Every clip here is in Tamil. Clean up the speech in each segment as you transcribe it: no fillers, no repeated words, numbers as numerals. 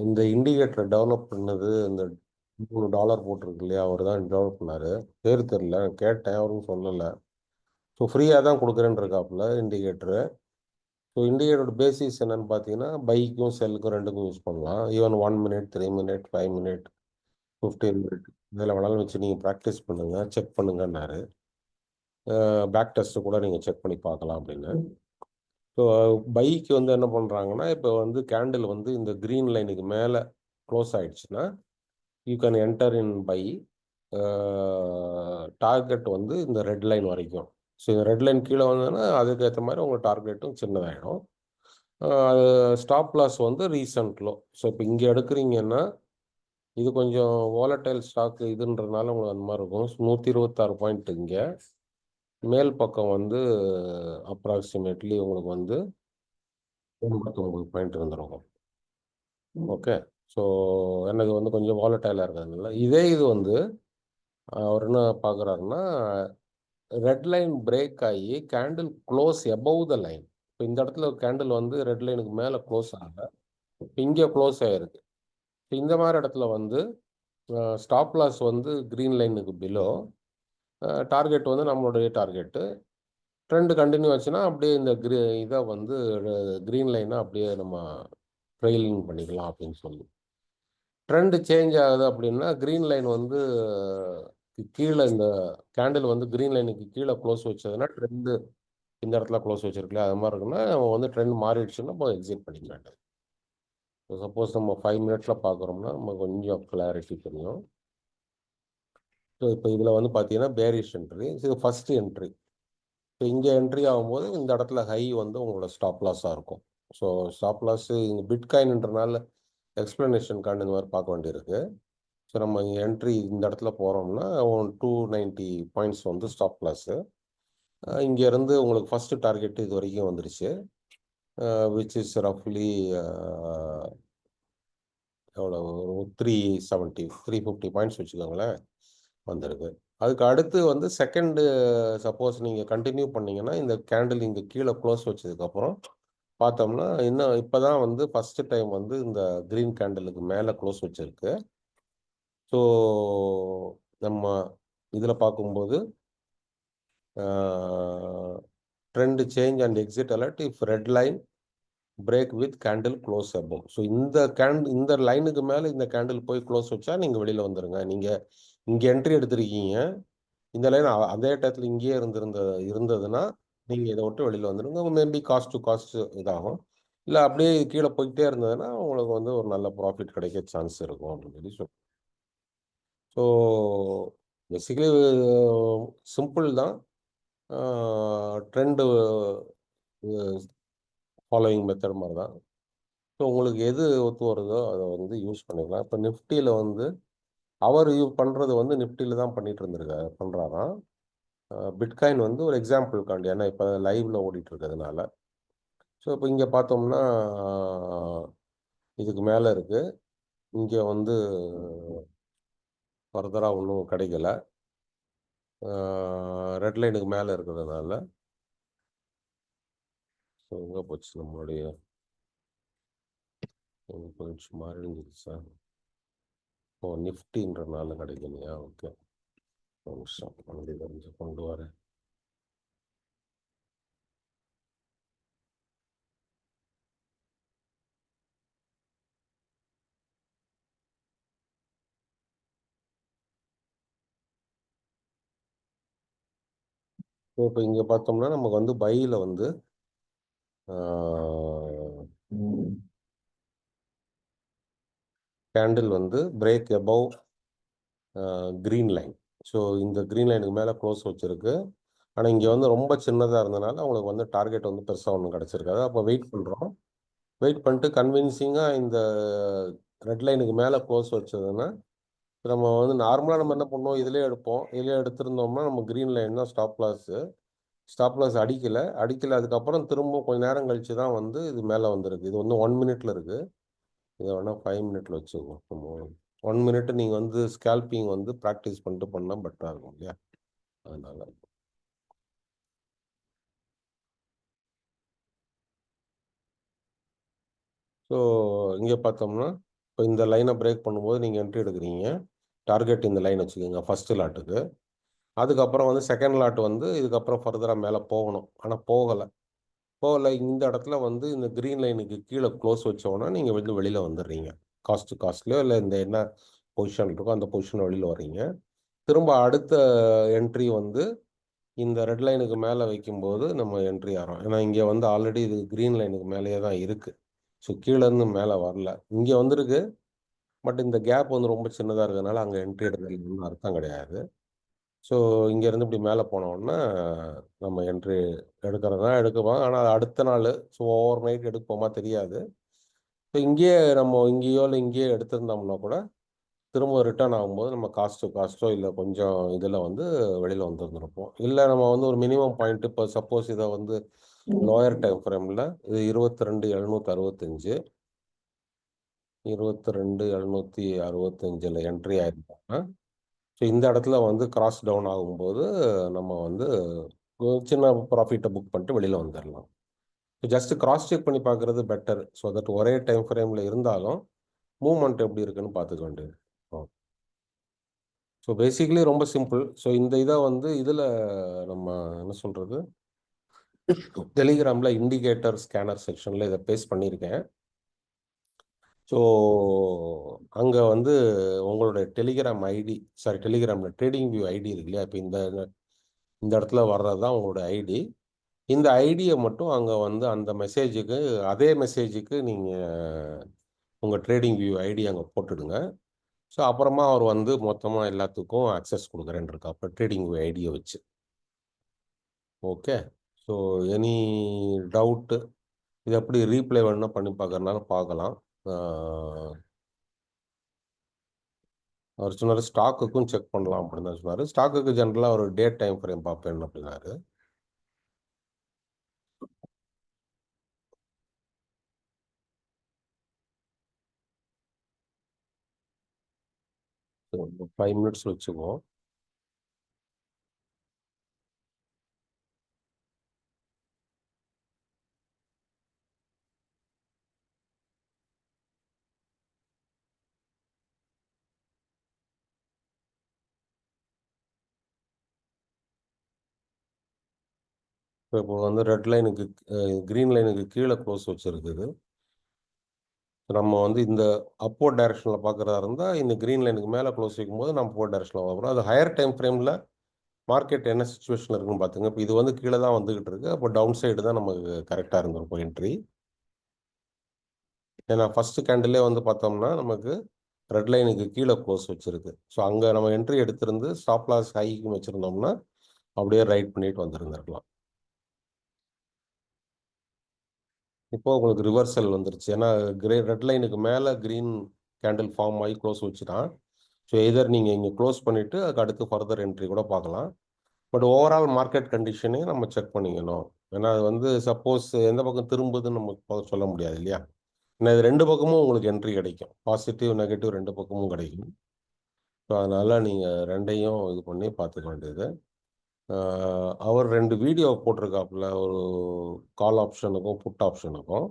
இந்த இண்டிகேட்டர் டெவலப் பண்ணது இந்த $3 போட்டிருக்கு இல்லையா, அவர் தான் டெவலப் பண்ணாரு. பேர் தெரியல, கேட்டேன், அவரும் சொல்லலை. ஸோ ஃப்ரீயாக தான் கொடுக்குறேன்னு இருக்காப்புல இண்டிகேட்டரு. ஸோ இண்டிகேட்டரோட பேசிஸ் என்னன்னு பார்த்தீங்கன்னா, பைக்கும் செல்லுக்கும் ரெண்டுக்கும் யூஸ் பண்ணலாம். Even 1 minute, 3 minute, 5 minute, 15 minute இதில் வேணாலும் வச்சு நீங்கள் ப்ராக்டிஸ் பண்ணுங்கள், செக் பண்ணுங்கன்னாரு. பேக் டெஸ்ட்டு கூட நீங்கள் செக் பண்ணி பார்க்கலாம் அப்படின்னு. ஸோ பைக்கு வந்து என்ன பண்ணுறாங்கன்னா, இப்போ வந்து கேண்டில் வந்து இந்த க்ரீன் லைனுக்கு மேலே க்ளோஸ் ஆயிடுச்சுன்னா you can enter in buy. Target வந்து இந்த ரெட் லைன் வரைக்கும். ஸோ இந்த ரெட் லைன் கீழே வந்ததுன்னா அதுக்கேற்ற மாதிரி உங்கள் டார்கெட்டும் சின்னதாகிடும். அது ஸ்டாப் லாஸ் வந்து ரீசன்ட் லோ. ஸோ இப்போ இங்கே எடுக்கிறீங்கன்னா இது கொஞ்சம் வாலட்டைல் ஸ்டாக் இதுன்றதுனால உங்களுக்கு அந்த மாதிரி இருக்கும். 126 பாயிண்ட் இங்கே மேல் பக்கம் வந்து அப்ராக்சிமேட்லி உங்களுக்கு வந்து 89 பாயிண்ட் இருந்துருக்கும். ஓகே. ஸோ எனக்கு வந்து கொஞ்சம் வாலட்டைலாக இருக்கிறதுனால இது வந்து அவர் என்ன பார்க்குறாருன்னா, ரெட் லைன் பிரேக் ஆகி candle close above the line. இப்போ இந்த இடத்துல கேண்டில் வந்து ரெட் லைனுக்கு மேலே க்ளோஸ் ஆகல, இங்கே க்ளோஸ் ஆகிருக்கு. இந்த மாதிரி இடத்துல வந்து ஸ்டாப் லாஸ் வந்து க்ரீன் லைனுக்கு பிலோ, டார்கெட் வந்து நம்மளுடைய டார்கெட்டு. ட்ரெண்ட் கண்டினியூ ஆச்சுன்னா அப்படியே இந்த இதை வந்து க்ரீன் லைனை அப்படியே நம்ம ட்ரெயிலிங் பண்ணிக்கலாம் அப்படின்னு சொல்லி. ட்ரெண்ட் சேஞ்ச் ஆகுது அப்படின்னா க்ரீன் லைன் வந்து கீழே இந்த கேண்டில் வந்து க்ரீன் லைனுக்கு கீழே க்ளோஸ் வச்சதுன்னா ட்ரெண்டு இந்த இடத்துல க்ளோஸ் வச்சிருக்கல அது மாதிரி இருக்குன்னா நம்ம வந்து ட்ரெண்ட் மாறிடுச்சுன்னா நம்ம எக்ஸிட் பண்ணிக்க வேண்டாம். சப்போஸ் நம்ம 5 மினிட்ஸில் பார்க்குறோம்னா நம்ம கொஞ்சம் கிளாரிட்டி தெரியும். ஸோ இப்போ இதில் வந்து பார்த்தீங்கன்னா பேரிஷ் என்ட்ரி, இது ஃபஸ்ட்டு என்ட்ரி. இப்போ இங்கே என்ட்ரி ஆகும்போது இந்த இடத்துல ஹை வந்து உங்களோட ஸ்டாப் லாஸாக இருக்கும். ஸோ ஸ்டாப் லாஸு இங்கே பிட்காயின்ன்றனால எக்ஸ்ப்ளனேஷனுக்கான இந்த மாதிரி பார்க்க வேண்டியிருக்கு. ஸோ நம்ம என்ட்ரி இந்த இடத்துல போகிறோம்னா 290 பாயிண்ட்ஸ் வந்து ஸ்டாப் லாஸு. இங்கேருந்து உங்களுக்கு ஃபஸ்ட்டு டார்கெட் இது வரைக்கும் வந்துருச்சு, விச் இஸ் ரஃப்லி எவ்வளோ ஒரு 350 பாயிண்ட்ஸ் வச்சுக்கோங்களேன் வந்திருக்கு. அதுக்கு அடுத்து வந்து செகண்டு சப்போஸ் நீங்கள் கண்டினியூ பண்ணிங்கன்னா இந்த கேண்டில் இங்கே கீழே க்ளோஸ் வச்சதுக்கப்புறம் பார்த்தோம்னா இன்னும் இப்போ தான் வந்து ஃபஸ்ட்டு டைம் வந்து இந்த க்ரீன் கேண்டிலுக்கு மேலே க்ளோஸ் வச்சுருக்கு. ஸோ நம்ம இதில் பார்க்கும்போது trend change and exit alert if red line break with candle close above. So இந்த லைனுக்கு மேலே இந்த கேண்டில் போய் க்ளோஸ் வச்சா நீங்கள் வெளியில் வந்துடுங்க. நீங்கள் இங்கே என்ட்ரி எடுத்திருக்கீங்க, இந்த லைன் அதே டயத்தில் இங்கேயே இருந்ததுன்னா நீங்கள் இதை விட்டு வெளியில் வந்துடுங்க. மேபி காஸ்ட் டு காஸ்ட் இதாகும், இல்லை அப்படியே கீழே போய்கிட்டே இருந்ததுன்னா உங்களுக்கு வந்து ஒரு நல்ல ப்ராஃபிட் கிடைக்க சான்ஸ் இருக்கும் அப்படின்னு சொல்லி ஸோ பேசிக்கலி சிம்பிள் தான். ட்ரெண்டு ஃபாலோயிங் மெத்தட் மாதிரி தான். ஸோ உங்களுக்கு எது ஒத்து வருதோ அதை வந்து யூஸ் பண்ணிக்கலாம். இப்போ நிஃப்டியில் வந்து அவர் பண்ணுறது வந்து நிஃப்டியில் தான் பண்ணிட்டு பண்ணுறாராம். பிட்காயின் வந்து ஒரு எக்ஸாம்பிளுக்காண்டி, ஏன்னா இப்போ லைவில் ஓடிட்டு இருக்கிறதுனால. ஸோ இப்போ இங்கே பார்த்தோம்னா இதுக்கு மேலே இருக்குது, இங்கே வந்து ஃபர்தராக ஒன்றும் கிடைக்கல, ரெட் லைனுக்கு மேலே இருக்கிறதுனால. ஸோ எங்கே போச்சு நம்மளுடைய போயிடுச்சு, மாறிடுச்சு சார். ஓ நிஃப்டின்றனால கிடைக்கலையா? ஓகே, ஒரு நிமிஷம் கொஞ்சம் கொண்டு வரேன். இப்போ இங்கே பார்த்தோம்னா நமக்கு வந்து பையில் வந்து கேண்டில் வந்து break above green line. So இந்த க்ரீன் லைனுக்கு மேலே க்ளோஸ் வச்சுருக்கு. ஆனால் இங்கே வந்து ரொம்ப சின்னதாக இருந்தனால அவங்களுக்கு வந்து டார்கெட் வந்து பெருசாக ஒன்றும் கிடச்சிருக்காது. அப்போ வெயிட் பண்ணுறோம். வெயிட் பண்ணிட்டு கன்வின்சிங்காக இந்த ரெட் லைனுக்கு மேலே க்ளோஸ் வச்சதுன்னா நம்ம வந்து நார்மலாக நம்ம என்ன பண்ணுவோம், இதிலே எடுப்போம். இதிலே எடுத்திருந்தோம்னா நம்ம க்ரீன் லைன் தான் ஸ்டாப் லாஸு. ஸ்டாப் லாஸ் அடிக்கலை. அதுக்கப்புறம் திரும்ப கொஞ்சம் நேரம் கழிச்சு தான் வந்து இது மேலே வந்திருக்கு. இது வந்து 1 மினிட்ல இருக்குது. இதை வேணால் 5 மினிட்ல வச்சுக்குவோம். நம்ம 1 மினிட் நீங்கள் வந்து ஸ்கேல்பிங் வந்து ப்ராக்டிஸ் பண்ணிட்டு பண்ணால் பெட்டராக இருக்கும் இல்லையா, அதனால. ஸோ இங்கே பார்த்தோம்னா இப்போ இந்த லைனை பிரேக் பண்ணும்போது நீங்கள் என்ட்ரி எடுக்கிறீங்க. டார்கெட் இந்த லைன் வச்சுக்கோங்க ஃபஸ்ட்டு லாட்டுக்கு. அதுக்கப்புறம் வந்து செகண்ட் லாட் வந்து இதுக்கப்புறம் ஃபர்தராக மேலே போகணும். ஆனால் போகலை. இந்த இடத்துல வந்து இந்த க்ரீன் லைனுக்கு கீழே க்ளோஸ் வச்சோன்னா நீங்கள் வந்து வெளியில் வந்துடுறீங்க. காஸ்ட்லையோ இல்லை இந்த என்ன பொசிஷன் இருக்கோ அந்த பொசிஷன் வெளியில் வர்றீங்க. திரும்ப அடுத்த என்ட்ரி வந்து இந்த ரெட் லைனுக்கு மேலே வைக்கும்போது நம்ம என்ட்ரி ஆகிறோம். ஏன்னா இங்கே வந்து ஆல்ரெடி இது க்ரீன் லைனுக்கு மேலேயே தான் இருக்குது. ஸோ கீழேருந்து மேலே வரல. இங்கே வந்திருக்கு. பட் இந்த கேப் வந்து ரொம்ப சின்னதாக இருக்கிறதுனால அங்கே என்ட்ரி எடுக்கிறதுக்கு அர்த்தம் கிடையாது. ஸோ இங்கேருந்து இப்படி மேலே போனோன்னா நம்ம என்ட்ரி எடுக்கிறதா எடுக்குவோம். ஆனால் அடுத்த நாள் ஸோ ஓவர் நைட் எடுப்போமா தெரியாது. ஸோ இங்கேயோ இல்லை இங்கேயோ எடுத்திருந்தோம்னா கூட திரும்ப ரிட்டர்ன் ஆகும்போது நம்ம காஸ்ட்டோ இல்லை கொஞ்சம் இதில் வந்து வெளியில் வந்துருந்துருப்போம். இல்லை நம்ம வந்து ஒரு மினிமம் பாயிண்ட் இப்போ சப்போஸ் இதை வந்து லோயர் டைம் ஃப்ரேமில் இது 22,765 22,765 என்ட்ரி ஆயிருப்பாங்க. ஸோ இந்த இடத்துல வந்து கிராஸ் டவுன் ஆகும்போது நம்ம வந்து ஒரு சின்ன ப்ராஃபிட்டை புக் பண்ணிட்டு வெளியில் வந்துடலாம். ஜஸ்ட் கிராஸ் செக் பண்ணி பார்க்குறது பெட்டர். ஸோ தட் ஒரே டைம் ஃப்ரேமில் இருந்தாலும் மூவ்மெண்ட் எப்படி இருக்குன்னு பார்த்துக்க வேண்டியது. ஸோ பேசிக்கலி ரொம்ப சிம்பிள். ஸோ இந்த இதை வந்து இதில் நம்ம என்ன சொல்கிறது, டெலிகிராமில் இண்டிகேட்டர் ஸ்கேனர் செக்ஷனில் இதை பேஸ்ட் பண்ணியிருக்கேன். ஸோ அங்கே வந்து உங்களுடைய டெலிகிராமில் ட்ரேடிங் வியூ ஐடி இருக்கு இல்லையா, இப்போ இந்த இடத்துல வர்றது தான் உங்களோட ஐடி. இந்த ஐடியை மட்டும் அங்கே வந்து அந்த மெசேஜுக்கு அதே மெசேஜுக்கு நீங்கள் உங்கள் ட்ரேடிங் வியூ ஐடி அங்கே போட்டுடுங்க. ஸோ அப்புறமா அவர் வந்து மொத்தமாக எல்லாத்துக்கும் அக்சஸ் கொடுக்குறேன்னு இருக்கா அப்போ ட்ரேடிங் வியூ ஐடியை வச்சு. ஓகே. ஸோ எனி டவுட்டு இது எப்படி ரீப்ளே வேணும்னா பண்ணி பார்க்கறதுனால பார்க்கலாம். அவர் சொன்னார் ஸ்டாக்குக்கும் செக் பண்ணலாம் அப்படின்னு தான் சொன்னார். ஸ்டாக்குக்கு ஜென்ரலாக ஒரு டே டைம் ஃப்ரேம் பார்ப்பேன் அப்படின்னாரு. ஸோ 5 மினிட்ஸ் வச்சுக்குவோம். இப்போ வந்து ரெட் லைனுக்கு க்ரீன் லைனுக்கு கீழே க்ளோஸ் வச்சுருக்குது. நம்ம வந்து இந்த அப்போர்ட் டைரக்ஷனில் பார்க்குறதா இருந்தால் இந்த க்ரீன் லைனுக்கு மேலே க்ளோஸ் வைக்கும்போது நம்ம அப்போர்ட் டைரக்ஷனில் பார்க்குறோம். அது ஹையர் டைம் ஃப்ரேமில் மார்க்கெட் என்ன சுச்சுவேஷனில் இருக்குன்னு பார்த்துங்க. இப்போ இது வந்து கீழே தான் வந்துக்கிட்டு இருக்கு. அப்போ டவுன் சைடு தான் நமக்கு கரெக்டாக இருந்திருக்கும் என்ட்ரி. ஏன்னா ஃபஸ்ட்டு கேண்டிலே வந்து பார்த்தோம்னா நமக்கு ரெட் லைனுக்கு கீழே க்ளோஸ் வச்சுருக்கு. ஸோ அங்கே நம்ம என்ட்ரி எடுத்திருந்து ஸ்டாப் லாஸ் ஹைக்கு வச்சுருந்தோம்னா அப்படியே ரைட் பண்ணிட்டு வந்துருந்துருக்கலாம். இப்போ உங்களுக்கு ரிவர்சல் வந்துருச்சு. ஏன்னா ரெட் லைனுக்கு மேலே க்ரீன் கேண்டில் ஃபார்ம் ஆகி க்ளோஸ் வச்சுட்டான். ஸோ எதர் நீங்கள் இங்கே க்ளோஸ் பண்ணிவிட்டு அதுக்கு அடுத்து ஃபர்தர் என்ட்ரி கூட பார்க்கலாம். பட் ஓவரால் மார்க்கெட் கண்டிஷனையும் நம்ம செக் பண்ணிக்கணும். ஏன்னா அது வந்து சப்போஸ் எந்த பக்கம் திரும்புதுன்னு நம்ம சொல்ல முடியாது இல்லையா. ஏன்னா இது 2 பக்கமும் உங்களுக்கு என்ட்ரி கிடைக்கும். பாசிட்டிவ் நெகட்டிவ் 2 பக்கமும் கிடைக்கும். ஸோ அதனால் நீங்கள் 2யும் இது பண்ணி பார்த்துக்க வேண்டியது. அவர் 2 வீடியோ போட்டிருக்காப்புல, ஒரு கால் ஆப்ஷனுக்கும் புட் ஆப்ஷனுக்கும்.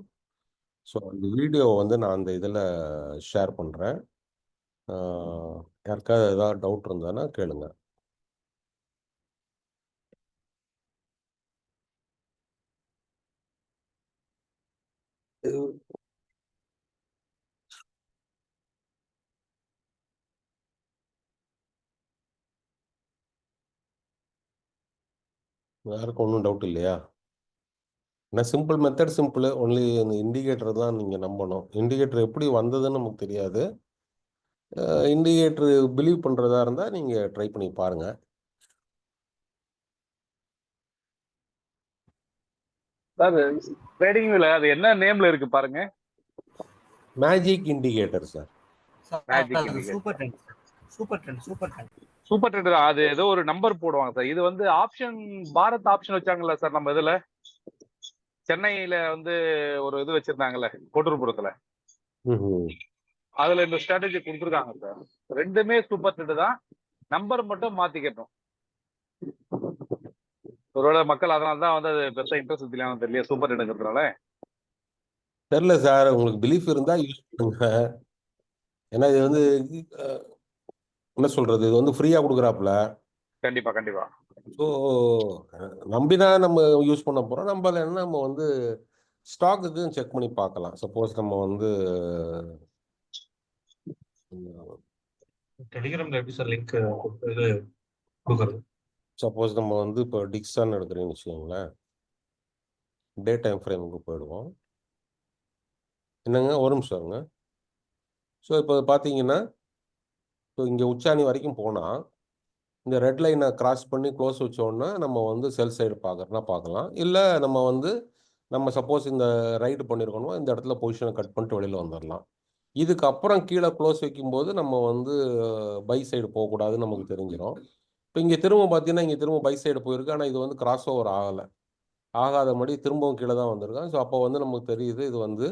ஸோ அந்த வீடியோ வந்து நான் அந்த இதில் ஷேர் பண்ணுறேன். யாருக்காவது ஏதாவது டவுட் இருந்தானா கேளுங்க. யாருக்கும் ஒன்றும் டவுட் இல்லையா? ஏன்னா சிம்பிள் மெத்தட் சிம்பிள். ஒன்லி இந்த இண்டிகேட்டர் தான் நீங்கள் நம்பணும். இண்டிகேட்டர் எப்படி வந்ததுன்னு நமக்கு தெரியாது. இண்டிகேட்டர் பிலீவ் பண்ணுறதா இருந்தால் நீங்கள் ட்ரை பண்ணி பாருங்கள். சார் ட்ரேடிங் வியூல அது என்ன நேம்ல இருக்கு பாருங்க. Magic indicator sir. Magic indicator. Super trend தான். அது ஏதோ ஒரு நம்பர் போடுவாங்க சார். இது வந்து ஆப்ஷன் பாரத் ஆப்ஷன் வச்சாங்கல்ல சார் நம்ம இதுல சென்னையில வந்து ஒரு இது வச்சிருந்தாங்கல்ல கோட்டூர்புரத்துல. அதுல இந்த ஸ்ட்ராட்டஜி கொடுத்துருக்காங்க சார். 2மே சூப்பர் ட்ரெண்ட் தான். நம்பர் மட்டும் மாத்திக்கணும். ஒருவேளை மக்கள் அதனால தான் வந்து அது பெருசா இன்ட்ரெஸ்ட் இல்லையானு தெரியல சூப்பர் ட்ரெண்ட்ங்கிறதுனால. தெரியல சார், உங்களுக்கு பிலீஃப் இருந்தா யூஸ் பண்ணுங்க. ஏன்னா இது வந்து என்ன சொல்றது, இது வந்து ஃப்ரீயா கொடுக்குறாப்புல. கண்டிப்பா கண்டிப்பா. ஸோ நம்பினா நம்ம யூஸ் பண்ண போறோம். நம்பலைன்னா நம்ம வந்து ஸ்டாக்குக்கு செக் பண்ணி பார்க்கலாம். சப்போஸ் நம்ம வந்து டெலிகிராம்ல எப்படி சார் லிங்க் இது கொடுக்குறது? சப்போஸ் நம்ம வந்து இப்போ டிக்ஸான் எடுக்கிறீங்கன்னு வச்சுக்கோங்களேன், டே டைம் ஃப்ரேமுக்கு போயிடுவோம். என்னங்க, ஒரு நிமிஷம் இருங்க. ஸோ இப்போ பார்த்தீங்கன்னா, ஸோ இங்கே உச்சாணி வரைக்கும் போனால் இந்த ரெட் லைனை கிராஸ் பண்ணி க்ளோஸ் வச்சோன்னா நம்ம வந்து செல் சைடு பார்க்குறதுனா பார்க்கலாம். இல்லை நம்ம வந்து நம்ம சப்போஸ் இந்த ரைடு பண்ணியிருக்கோம்னா இந்த இடத்துல பொசிஷனை கட் பண்ணிட்டு வெளியில் வந்துடலாம். இதுக்கப்புறம் கீழே க்ளோஸ் வைக்கும்போது நம்ம வந்து பை சைடு போகக்கூடாதுன்னு நமக்கு தெரிஞ்சிடும். இப்போ இங்கே திரும்ப பார்த்தீங்கன்னா இங்கே திரும்ப பை சைடு போயிருக்கு. ஆனால் இது வந்து கிராஸ் ஓவர் ஆகலை. ஆகாத மாதிரி திரும்பவும் கீழே தான் வந்திருக்கோம். ஸோ அப்போ வந்து நமக்கு தெரியுது இது வந்து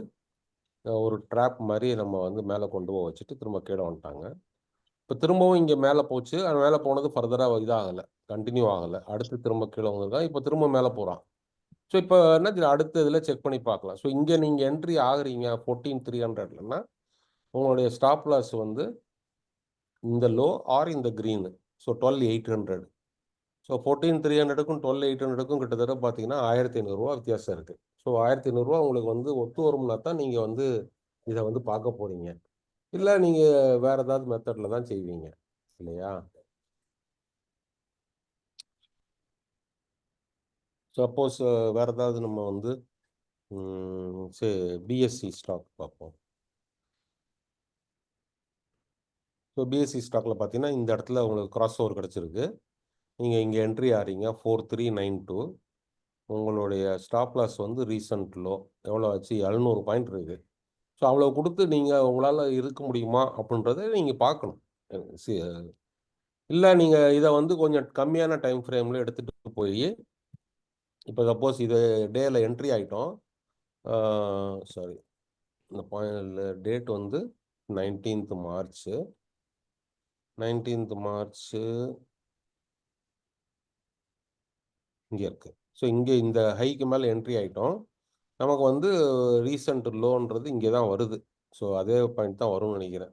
ஒரு ட்ராப் மாதிரி நம்ம வந்து மேலே கொண்டு போய் வச்சுட்டு திரும்ப கீழே வந்துட்டாங்க. இப்போ திரும்பவும் இங்கே மேலே போச்சு. அது மேலே போனது ஃபர்தராக இதாகலை, கண்டினியூ ஆகலை. அடுத்து திரும்ப கீழே வந்திருக்கான். இப்போ திரும்ப மேலே போகிறான். ஸோ இப்போ என்ன அடுத்த இதில் செக் பண்ணி பார்க்கலாம். ஸோ இங்கே நீங்கள் என்ட்ரி ஆகுறீங்க 14,300ன்னா உங்களுடைய ஸ்டாப் லாஸ் வந்து இந்த லோ ஆர் இந்த க்ரீனு. ஸோ 12,800. ஸோ 14,300க்கும் 12,800க்கும் கிட்டத்தட்ட பார்த்தீங்கன்னா 1,500 வித்தியாசம் இருக்குது. ஸோ 1,500 உங்களுக்கு வந்து ஒத்து வரும்னா தான் நீங்கள் வந்து இதை வந்து பார்க்க போகிறீங்க. இல்லை நீங்கள் வேறு ஏதாவது மெத்தடில் தான் செய்வீங்க இல்லையா? சப்போஸ் வேறு ஏதாவது நம்ம வந்து சரி பிஎஸ்சி ஸ்டாக் பார்ப்போம். ஸோ பிஎஸ்சி ஸ்டாக்கில் பார்த்தீங்கன்னா இந்த இடத்துல உங்களுக்கு கிராஸ் ஓவர் கிடச்சிருக்கு. நீங்கள் இங்கே என்ட்ரி ஆகிறீங்க 4392. உங்களுடைய ஸ்டாப் லாஸ் வந்து ரீசன்ட் லோ எவ்வளோ ஆச்சு, 700 பாயிண்ட் இருக்குது. ஸோ அவ்வளோ கொடுத்து நீங்கள் உங்களால் இருக்க முடியுமா அப்படின்றத நீங்கள் பார்க்கணும். இல்லை நீங்கள் இதை வந்து கொஞ்சம் கம்மியான டைம் ஃப்ரேமில் எடுத்துகிட்டு போய் இப்போ சப்போஸ் இது டேயில் என்ட்ரி ஆகிட்டோம். சாரி, இந்த பாயிண்ட் டேட் வந்து 19th March. 19th March இங்கே இருக்குது. ஸோ இங்கே இந்த ஹைக்கு மேலே என்ட்ரி ஆகிட்டோம். நமக்கு வந்து ரீசன்ட் லோன்றது இங்கே தான் வருது. ஸோ அதே பாயிண்ட் தான் வரும்னு நினைக்கிறேன்.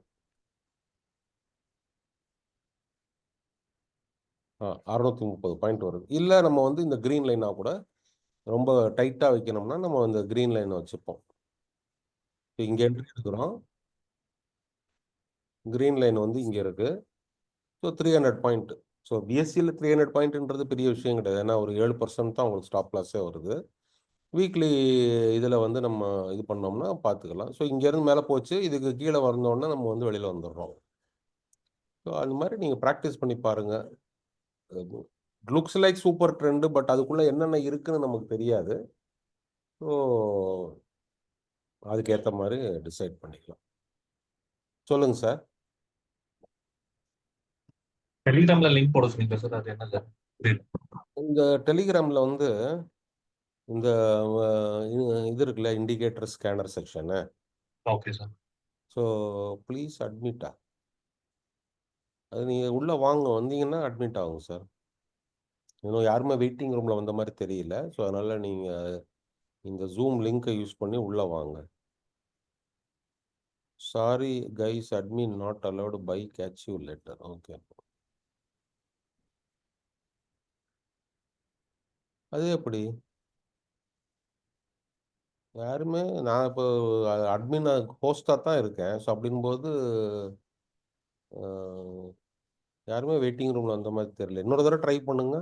630 பாயிண்ட் வருது. இல்லை நம்ம வந்து இந்த க்ரீன் லைனாக கூட ரொம்ப டைட்டாக வைக்கணும்னா நம்ம இந்த க்ரீன் லைனை வச்சுப்போம். இப்போ இங்கே என்ட்ரி எடுக்கிறோம். க்ரீன் லைன் வந்து இங்கே இருக்குது. So 300 point. ஸோ பிஎஸ்சியில் 300 பாயிண்ட்ன்றது பெரிய விஷயம் கிடையாது. ஏன்னா ஒரு 7% தான் உங்களுக்கு ஸ்டாப் லாஸே வருது. வீக்லி இதில் வந்து நம்ம இது பண்ணோம்னா பார்த்துக்கலாம். ஸோ இங்கேருந்து மேலே போச்சு, இதுக்கு கீழே வந்தோடனே நம்ம வந்து வெளியில் வந்துடுறோம். ஸோ அந்த மாதிரி நீங்கள் ப்ராக்டிஸ் பண்ணி பாருங்கள். Looks like super trend, but அதுக்குள்ளே என்னென்ன இருக்குன்னு நமக்கு தெரியாது. ஸோ அதுக்கேற்ற மாதிரி டிசைட் பண்ணிக்கலாம். சொல்லுங்க சார். டெலிகிராம்ல லிங்க் போட சொன்னீங்க சார், அது என்ன சார்? இந்த டெலிகிராமில் வந்து இந்த இது இருக்குல்ல, indicator scanner section. Okay sir. So please அட்மிட்டா, அது நீங்கள் உள்ளே வாங்க, வந்தீங்கன்னா அட்மிட் ஆகும் சார். இன்னும் யாருமே வெயிட்டிங் ரூமில் வந்த மாதிரி தெரியல. ஸோ அதனால் நீங்கள் இந்த ஜூம் லிங்க்கை யூஸ் பண்ணி உள்ளே வாங்க. Sorry guys, admin not allowed bye catch you later. Okay, அது எப்படி? யாருமே, நான் இப்போ அட்மின் ஹோஸ்டாக தான் இருக்கேன். ஸோ அப்படின்போது யாருமே வெயிட்டிங் ரூமில் வந்த மாதிரி தெரியல. இன்னொரு தடவை ட்ரை பண்ணுங்க.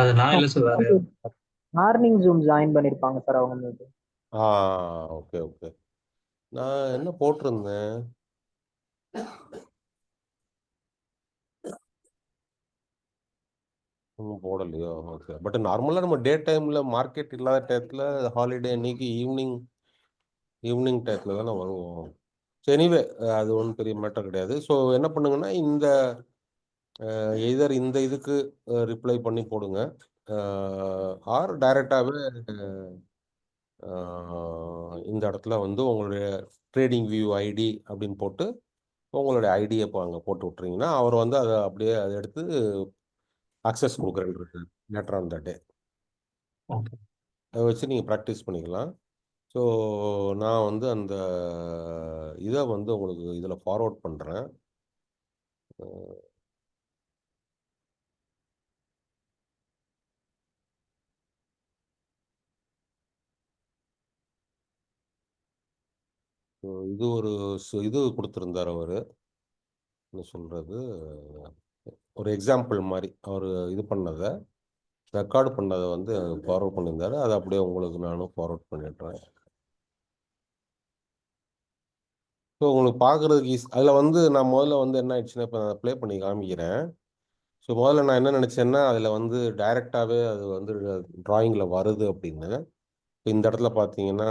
அது நான் இல்லை சார், வேற யாரும். மார்னிங் ஜூம் ஜாயின் பண்ணியிருப்பாங்க சார் அவங்க மீது. Okay okay. நான் என்ன போட்டிருந்தேன், போடலையோ? ஓகே. பட் நார்மலாக நம்ம டே டைமில் மார்க்கெட் இல்லாத டயத்தில், ஹாலிடே அன்னைக்கு ஈவினிங் டயத்தில் தானே வருவோம். ஸோ எனிவே அது ஒன்றும் பெரிய மேட்டர் கிடையாது. ஸோ என்ன பண்ணுங்கன்னா, இந்த எதர் இந்த இதுக்கு ரிப்ளை பண்ணி போடுங்க, ஆர் டைரெக்டாகவே இந்த இடத்துல வந்து உங்களுடைய ட்ரேடிங் வியூ ஐடி அப்படின்னு போட்டு உங்களுடைய ஐடியை இப்போ அங்கே போட்டு விட்றீங்கன்னா அவர் வந்து அதை அப்படியே அதை எடுத்து அக்சஸ் கொடுக்குறேன் later on the day. Okay. அதை வச்சு நீங்கள் ப்ராக்டிஸ் பண்ணிக்கலாம். ஸோ நான் வந்து அந்த இதை வந்து உங்களுக்கு இதில் ஃபார்வர்ட் பண்ணுறேன். இது ஒரு இது கொடுத்துருந்தார் அவர், என்ன சொல்கிறது, ஒரு எக்ஸாம்பிள் மாதிரி அவர் இது பண்ணதை ரெக்கார்டு பண்ணதை வந்து ஃபார்வர்ட் பண்ணியிருந்தாரு. அதை அப்படியே உங்களுக்கு நானும் ஃபார்வர்ட் பண்ணிடுறேன். ஸோ உங்களுக்கு பார்க்குறதுக்கு அதில் வந்து நான் முதல்ல வந்து என்ன ஆயிடுச்சுன்னா, இப்போ நான் ப்ளே பண்ணி காமிக்கிறேன். ஸோ முதல்ல நான் என்ன நினச்சேன்னா, அதில் வந்து டைரெக்டாகவே அது வந்து ட்ராயிங்கில் வருது அப்படின்னு. இப்போ இந்த இடத்துல பார்த்தீங்கன்னா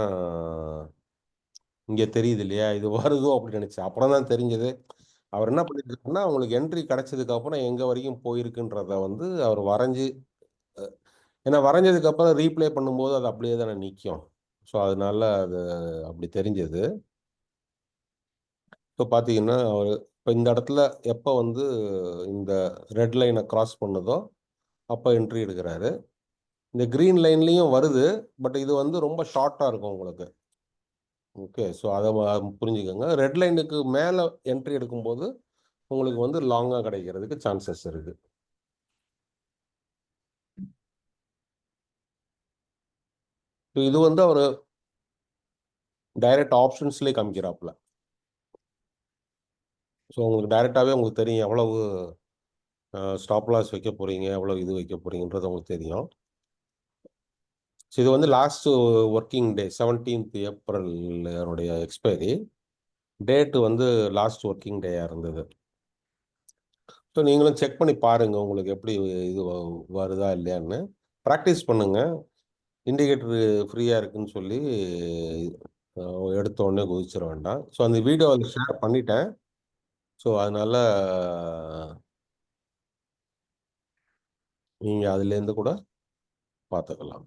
இங்கே தெரியுது இல்லையா, இது வருதோ அப்படின்னு நினச்சேன். அப்புறம் தான் தெரிஞ்சது அவர் என்ன பண்ணியிருக்காருன்னா, உங்களுக்கு என்ட்ரி கிடைச்சதுக்கப்புறம் எங்கே வரைக்கும் போயிருக்குன்றத வந்து அவர் வரைஞ்சி, ஏன்னா வரைஞ்சதுக்கப்புறம் ரீப்ளே பண்ணும்போது அது அப்படியே தானே நிற்கும். ஸோ அதனால அது அப்படி தெரிஞ்சது. இப்போ பார்த்தீங்கன்னா அவர் இப்போ இந்த இடத்துல எப்போ வந்து இந்த ரெட் லைனை கிராஸ் பண்ணுதோ அப்போ என்ட்ரி எடுக்கிறாரு. இந்த க்ரீன் லைன்லேயும் வருது, பட் இது வந்து ரொம்ப ஷார்ட்டாக இருக்கும் உங்களுக்கு. ஓகே, ஸோ அதை புரிஞ்சுக்கோங்க. ரெட் லைனுக்கு மேலே என்ட்ரி எடுக்கும்போது உங்களுக்கு வந்து லாங்காக கிடைக்கிறதுக்கு சான்சஸ் இருக்கு. இது வந்து அவர் டைரக்ட் ஆப்ஷன்ஸ்லேயே காமிக்கிறாப்புல. ஸோ உங்களுக்கு டைரெக்டாகவே உங்களுக்கு தெரியும் எவ்வளவு ஸ்டாப் லாஸ் வைக்க போகிறீங்க, எவ்வளோ இது வைக்க போகிறீங்கன்றது உங்களுக்கு தெரியும். ஸோ இது வந்து last working day 17th April என்னுடைய எக்ஸ்பைரி டேட்டு வந்து லாஸ்ட் ஒர்க்கிங் டேயாக இருந்தது. ஸோ நீங்களும் செக் பண்ணி பாருங்கள் உங்களுக்கு எப்படி இது வருதா இல்லையான்னு. ப்ராக்டிஸ் பண்ணுங்கள். இண்டிகேட்டர் ஃப்ரீயாக இருக்குன்னு சொல்லி எடுத்த உடனே குதிச்சிட வேண்டாம். ஸோ அந்த வீடியோ அதில் ஷேர் பண்ணிட்டேன். ஸோ அதனால் நீங்கள் அதுலேருந்து கூட பார்த்துக்கலாம்.